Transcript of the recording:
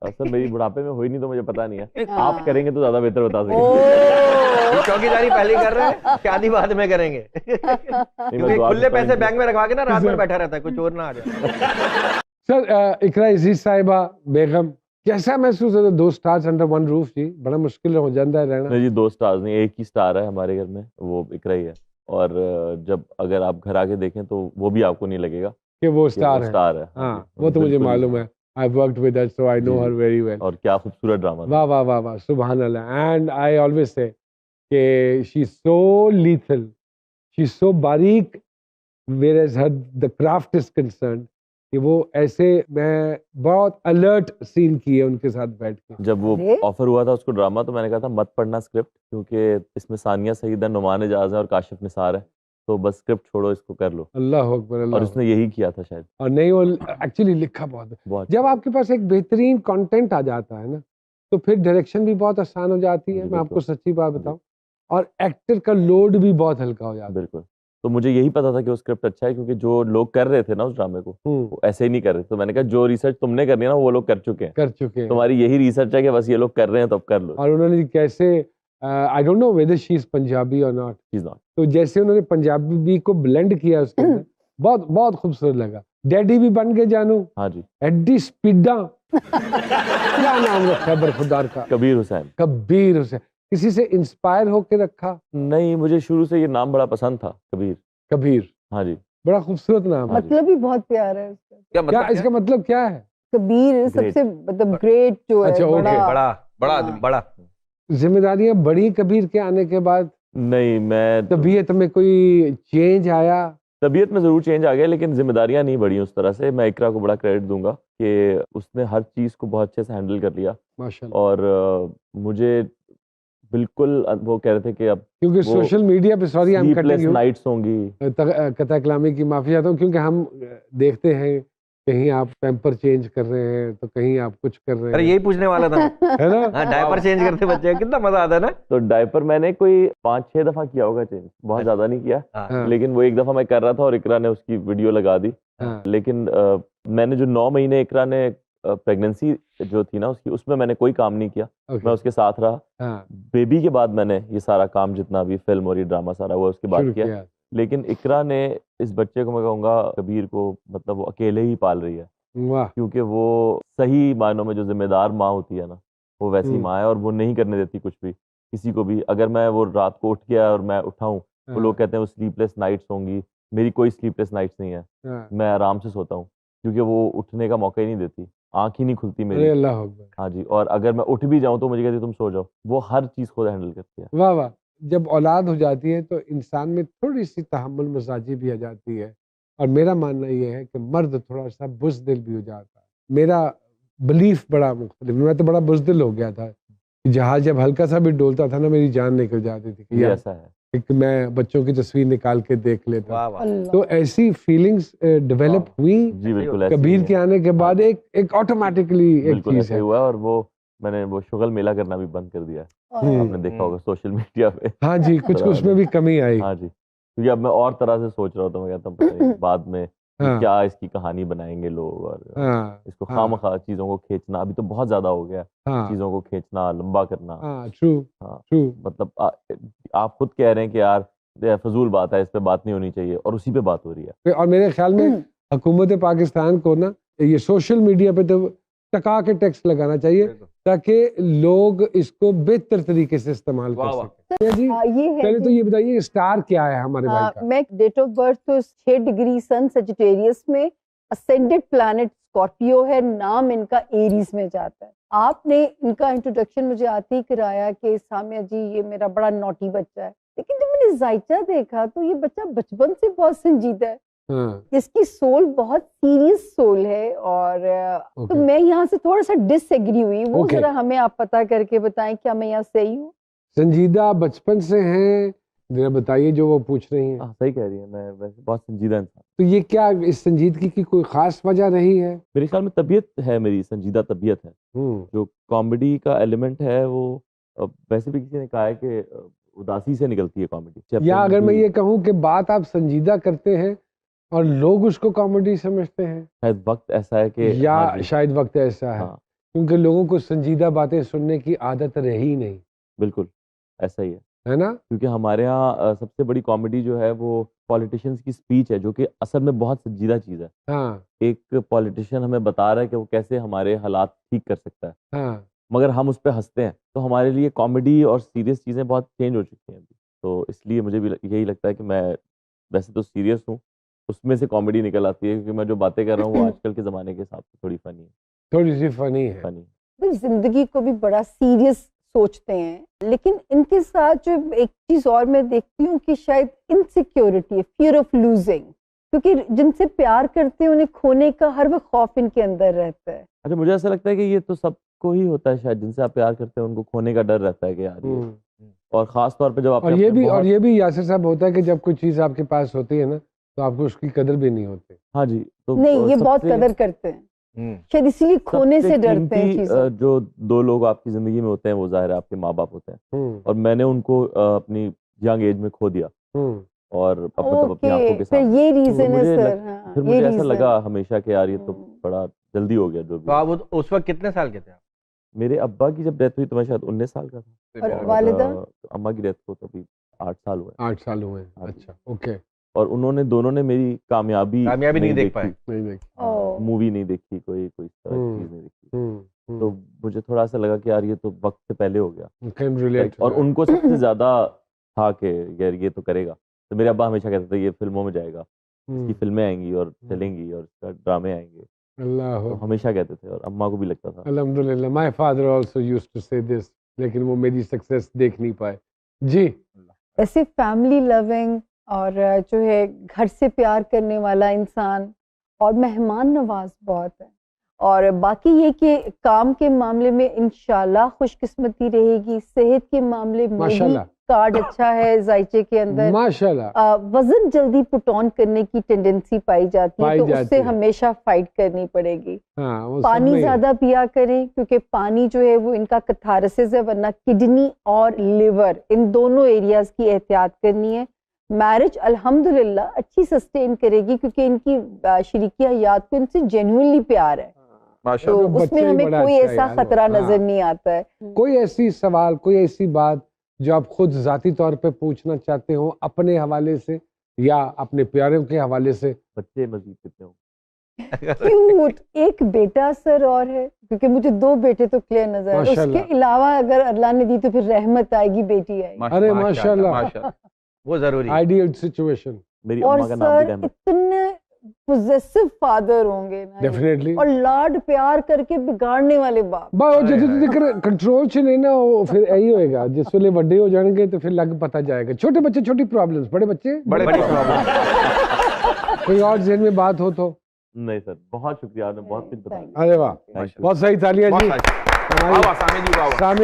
Sir मेरी बुढ़ापे में हुई नहीं तो मुझे पता नहीं है, हाँ। आप करेंगे तो ज्यादा बेहतर बता सकेंगे। ओ, चौकीदारी पहले कर रहे हैं, शादी बाद में करेंगे। नहीं, मैं क्योंकि दुआ खुले करता हूँ पैसे इनकी- बैंक में रखवा के ना रात भर बैठा रहता है, कोई चोर ना आ जाए। सर इकरा अजीज साहिबा बेगम, कैसा महसूस होता है 2 स्टार्स अंडर 1 रूफ जी? बड़ा मुश्किल हो जाता है रहना। नहीं जी, 2 स्टार्स नहीं, एक ही स्टार है हमारे घर में, वो इकरा ही है। और जब अगर आप घर आके देखें तो वो भी आपको नहीं लगेगा कि वो कि वो स्टार है। स्टार है। हाँ, जी, वो तो मुझे बिल्कुल। मालूम है। I worked with her so I know ji, her ji. Very well. और क्या खूबसूरत ड्रामा था। वाह वाह वाह वाह, सुभान अल्लाह। एंड आई ऑलवेज से कि she is so lethal, she is so बारीक, whereas her the craft is concerned, कि वो ऐसे मैं बहुत अलर्ट सीन किए उनके साथ बैठ के। जब वो अरे? ऑफर हुआ था उसको ड्रामा, तो मैंने कहा था मत पढ़ना स्क्रिप्ट, क्योंकि इसमें सानिया सईद है, नुमान एजाज है और काशिफ निसार है, तो बस स्क्रिप्ट छोड़ो, इसको कर लो। अल्लाह अकबर, और अल्लाह उसने यही किया था शायद। और नहीं, वो एक्चुअली लिखा बहुत है। बहुत जब आपके पास एक बेहतरीन कंटेंट आ जाता है ना, तो फिर डायरेक्शन भी बहुत आसान हो जाती है। जी, मैं आपको बिल्कुल। सच्ची बात बताऊं, और एक्टर का लोड भी बहुत हल्का हो जाता है। बिल्कुल। तो मुझे यही पता था कि वो स्क्रिप्ट अच्छा है, क्योंकि जो लोग कर रहे थे ना उस ड्रामे को, वो ऐसे ही नहीं कर रहे। तो मैंने कहा जो रिसर्च तुमने करनी है ना वो लोग कर चुके हैं, कर चुके हैं। तुम्हारी यही रिसर्च है कि बस ये लोग कर रहे हैं तो अब कर लो। और उन्होंने कैसे, I don't know whether she is Punjabi और नॉट, She's not। तो जैसे उन्होंने पंजाबी को ब्लेंड किया उसके अंदर, बहुत बहुत खूबसूरत लगा। डैडी भी बन के जानू, हाँ जी, एडी स्पीडा क्या नाम रखा है बरखुदार का? कबीर हुसैन। कबीर हुसैन। किसी से इंस्पायर होके रखा? नहीं, मुझे शुरू से ये नाम बड़ा पसंद था, कबीर। कबीर, हाँ जी। बड़ा खूबसूरत नाम है। हाँ जी। मतलब भी बहुत प्यारा है उसका। क्या क्या मतलब इसका मतलब क्या है? कबीर सबसे मतलब ग्रेट जो है, अच्छा, ओके। बड़ा बड़ा बड़ा हाँ। आदमी, बड़ा। जिम्मेदारियां बढ़ी कबीर के आने के बाद? नहीं, मैं तबीयत में कोई चेंज आया? तबीयत में जरूर चेंज आ गया, लेकिन जिम्मेदारियां नहीं बढ़ी उस तरह से। मैं इकरा को बड़ा क्रेडिट दूंगा कि उसने हर चीज को बहुत अच्छे से हैंडल कर लिया। माशाल्लाह। और मुझे बिल्कुल वो कह रहे थे कि अब क्योंकि वो सोशल मीडिया पे, sorry I am sleepless cutting you, nights होंगी। कथा कलामी की माफी चाहता हूँ, क्योंकि हम देखते हैं कहीं आप पैम्पर चेंज कर रहे हैं तो कहीं आप कुछ कर रहे अरे हैं, यही पूछने वाला था। है ना? हाँ, डायपर चेंज करते बच्चे, कितना मजा आता है ना। तो डायपर मैंने कोई 5-6 दफा किया होगा चेंज, बहुत ज्यादा नहीं किया। हाँ। हाँ, लेकिन वो एक दफा मैं कर रहा था और इकरा ने उसकी वीडियो लगा दी। हाँ, लेकिन मैंने जो 9 महीने इकरा ने प्रेगनेंसी जो थी ना उसकी, उसमें मैंने कोई काम नहीं किया। ओके, मैं उसके साथ रहा। हाँ, बेबी के बाद मैंने ये सारा काम, जितना भी फिल्म और ये ड्रामा सारा हुआ, उसके बाद शुरू किया। किया। लेकिन इकरा ने इस बच्चे को, मैं कहूँगा कबीर को, मतलब वो अकेले ही पाल रही है, वाह, क्योंकि वो सही मायनों में जो जिम्मेदार माँ होती है ना, वो वैसी माँ है। और वो नहीं करने देती कुछ भी किसी को भी। अगर मैं वो रात को उठ गया और मैं उठाऊं, वो लोग कहते हैं वो स्लीपलेस नाइट्स होंगी। मेरी कोई स्लीपलेस नाइट्स नहीं है, हाँ, मैं आराम से सोता हूँ, क्योंकि वो उठने का मौका ही नहीं देती, आंख ही नहीं खुलती अरे मेरी। अल्लाह अकबर, हाँ जी। और अगर मैं उठ भी जाऊं तो मुझे कहती है तुम सो जाओ। वो हर चीज खुद हैंडल करती है। वाह वाह। जब औलाद हो जाती है तो इंसान में थोड़ी सी तहम्मुल मजाजी भी आ जाती है, और मेरा मानना ये है कि मर्द थोड़ा सा बुज़दिल भी हो जाता है। मेरा बिलीफ बड़ा मुख्तलिफ, मैं तो बड़ा बुज़दिल हो गया था कि जहाज जब हल्का सा भी डोलता था ना, मेरी जान निकल जाती थी कि ये यार, ऐसा है। एक मैं बच्चों की तस्वीर निकाल के देख लेता। वाह वाह। अल्लाह। तो ऐसी फीलिंग्स डेवलप हुई जी बिल्कुल ऐसे ही कबीर है। के आने के बाद। हाँ, एक ऑटोमेटिकली एक बिल्कुल चीज ऐसे है। ही हुआ है। और वो मैंने वो शुगल मेला करना भी बंद कर दिया है। आपने देखा होगा सोशल मीडिया पे। हाँ जी, कुछ तो उसमें भी कमी आई। हाँ जी, क्योंकि अब मैं और तरह से सोच रहा था। मैं कहता हूँ पता नहीं बाद में कि हाँ, क्या इसकी कहानी बनाएंगे लोग, और हाँ, इसको हाँ, खामखा चीजों को खींचना अभी तो बहुत ज्यादा हो गया। हाँ, चीजों को खींचना, लंबा करना। हाँ, ट्रू, हाँ, ट्रू। मतलब आप खुद कह रहे हैं कि यार ये फजूल बात है, इस पे बात नहीं होनी चाहिए, और उसी पे बात हो रही है। और मेरे ख्याल में हुकूमत पाकिस्तान को ना ये सोशल मीडिया पे तो टका के टैक्स लगाना चाहिए, ताकि लोग इसको बेहतर तरीके से इस्तेमाल कर वाह, वाह। सकें। जी, ये है पहले तो ये बताइए स्टार क्या है हमारे भाई का? मैं डेट ऑफ बर्थ तो 6 डिग्री सन सजिटेरियस में, असेंडेड प्लैनेट स्कॉर्पियो है, नाम इनका एरीज में जाता है। आपने इनका इंट्रोडक्शन मुझे आते ही कराया कि सामिया जी ये मेरा बड़ा नॉटी बच्चा है, लेकिन जब मैंने जायचा देखा तो ये बच्चा बचपन से बहुत संजीदा है। हाँ, इसकी सोल बहुत सीरियस सोल है। और तो ओके। मैं यहाँ से थोड़ा सा डिसएग्री हुई। वो ओके। जरा हमें आप पता करके बताएं, क्या मैं यहाँ सही हूँ? संजीदा बचपन से हैं, जरा बताइए जो वो पूछ रही हैं। हाँ, सही कह रही है। मैं वैसे बहुत संजीदा इंसान। तो ये क्या इस संजीदगी की कोई खास वजह रही है? मेरे ख्याल में तबीयत है, मेरी संजीदा तबीयत है। जो कॉमेडी का एलिमेंट है वो वैसे भी किसी ने कहा है कि उदासी से निकलती है कॉमेडी। या अगर मैं ये कहूँ कि बात आप संजीदा करते हैं और लोग उसको कॉमेडी समझते हैं, शायद वक्त ऐसा है कि या हाँ जी, शायद वक्त ऐसा है। हाँ, क्योंकि लोगों को संजीदा बातें सुनने की आदत रही नहीं, बिल्कुल ऐसा ही है ना? क्योंकि हमारे यहाँ सबसे बड़ी कॉमेडी जो है वो पॉलिटिशियंस की स्पीच है, जो कि असल में बहुत संजीदा चीज़ है। हाँ, एक पॉलिटिशियन हमें बता रहा है कि वो कैसे हमारे हालात ठीक कर सकता है, हाँ, मगर हम उस पे हँसते हैं। तो हमारे लिए कॉमेडी और सीरियस चीज़ें बहुत चेंज हो चुकी हैं अभी। तो इसलिए मुझे भी यही लगता है कि मैं वैसे तो सीरियस हूँ, उसमें से कॉमेडी निकल आती है, क्योंकि मैं जो बातें कर रहा हूँ वो आजकल के ज़माने के हिसाब से थोड़ी फ़नी थोड़ी सी फनी है। फ़नी। तो जिंदगी को भी बड़ा सीरियस सोचते हैं, लेकिन इनके साथ जो एक चीज और मैं देखती हूँ कि शायद इनसिक्योरिटी, फियर ऑफ लूजिंग, क्योंकि जिनसे प्यार करते हैं उन्हें खोने का हर वक्त खौफ इनके अंदर रहता है। अच्छा, मुझे ऐसा लगता है कि ये तो सबको ही होता है शायद, जिनसे आप प्यार करते हैं उनको खोने का डर रहता है कि यार ये, और ख़ास तौर पे जब और आपने ये अपने भी और बहुत ये भी यासिर साहब होता है कि जब कोई चीज़ आपके पास होती है ना, तो आपको उसकी कदर भी नहीं होती। हाँ जी, तो नहीं, ये बहुत सबसे कदर करते हैं, शायद इसीलिए खोने सबसे से डरते हैं कीमती चीजों। जो 2 लोग आपकी ज़िंदगी में होते हैं वो ज़ाहिर है आपके माँ-बाप होते हैं, और मैंने उनको अपनी यंग एज में खो दिया, और अब मतलब अपनी आँखों ओके, के फिर सामने। ये तो रीजन है मुझे सर। हाँ, फिर ये मुझे ऐसा रीजन। लगा हमेशा कि यार ये तो बड़ा जल्दी हो गया जो भी तो हुआ। आप उस वक्त कितने साल के थे आप? मेरे अब्बा की जब डेथ हुई तो मैं शायद 19 साल का था, और और वालिदा? अम्मा की डेथ को तो अभी 8 साल हुए। 8 साल हुए। हाँ जी। अच्छा, ओके। और उन्होंने दोनों ने मेरी कामयाबी नहीं देख पाए। नहीं देख। ओह। मूवी नहीं देखी, कोई कोई हम्म, चीज़ नहीं देखी। तो मुझे थोड़ा सा लगा कि यार ये तो वक्त से पहले हो गया। कैन रिलेट और उनको सबसे ज़्यादा था कि यार ये तो करेगा। तो मेरे अब्बा हमेशा कहते थे ये फिल्मों में जाएगा, इसकी फिल्में आएंगी और चलेंगी और इसका ड्रामे आएंगे, अल्लाह तो हमेशा कहते थे, और अम्मा को भी लगता था। अल्हम्दुलिल्लाह, my father also used to say this, लेकिन वो मेरी सक्सेस देख नहीं पाए। जी। वैसे फैमिली लविंग और जो है घर से प्यार करने वाला इंसान और मेहमान नवाज बहुत है, और बाकी ये कि काम के मामले में इंशाल्लाह खुशकिस्मती रहेगी, सेहत के मामले में भी माशाल्लाह। कार्ड अच्छा है जायचे के अंदर। माशाल्लाह। वजन जल्दी पुट ऑन करने की टेंडेंसी पाई जाती है, पाई तो जाती उससे है। हमेशा फाइट करनी पड़ेगी। हाँ, वो सब पानी में ही है। ज्यादा पिया करें, क्योंकि पानी जो है वो इनका कैथारसिस है, वरना किडनी और लिवर इन दोनों एरियाज की एहतियात करनी है। मैरिज अल्हम्दुलिल्लाह अच्छी सस्टेन करेगी, क्योंकि इनकी शरीकी हयात को इनसे जेन्युइनली प्यार है, तो माशाल्लाह। बच्चा उसमें ही हमें बड़ा कोई अच्छा है ऐसा यार वो। खतरा हाँ। नजर नहीं आता है। कोई ऐसी सवाल, कोई ऐसी बात जो आप खुद जाती तौर पे पूछना चाहते हो अपने हवाले से या अपने प्यारों के हवाले से? बच्चे मजीद कितने होंगे? क्यूट एक बेटा सर और है, क्योंकि मुझे 2 बेटे तो क्लियर नजर आ रहे हैं। माशाल्लाह। उसके अलावा अगर अल्लाह ने दी तो फिर रहमत आएगी, बेटी आएगी। अरे माशाल्लाह। वो जरूरी है। Ideal situation. मेरी और अम्मा का नाम भी सर रहमत। इतने पोजेसिव फादर होंगे ना ये, डेफिनेटली। और लाड प्यार करके बिगाड़ने वाले बाप। बाओ जब कंट्रोल च नहीं ना, वो फिर यही होएगा। जिस वेले बड़े हो जाएंगे तो फिर लग पता जाएगा। छोटे बच्चे छोटी प्रॉब्लम्स, बड़े बच्चे बड़ी प्रॉब्लम। कोई और ज़हन में बात हो तो? नहीं सर, बहुत शुक्रिया, आपने बहुत कुछ बताया। अरे वाह, Thank you. बहुत सही, तालियां जी। बहुत अच्छा। वाह वाह, सामी जी, वाह वाह। सामने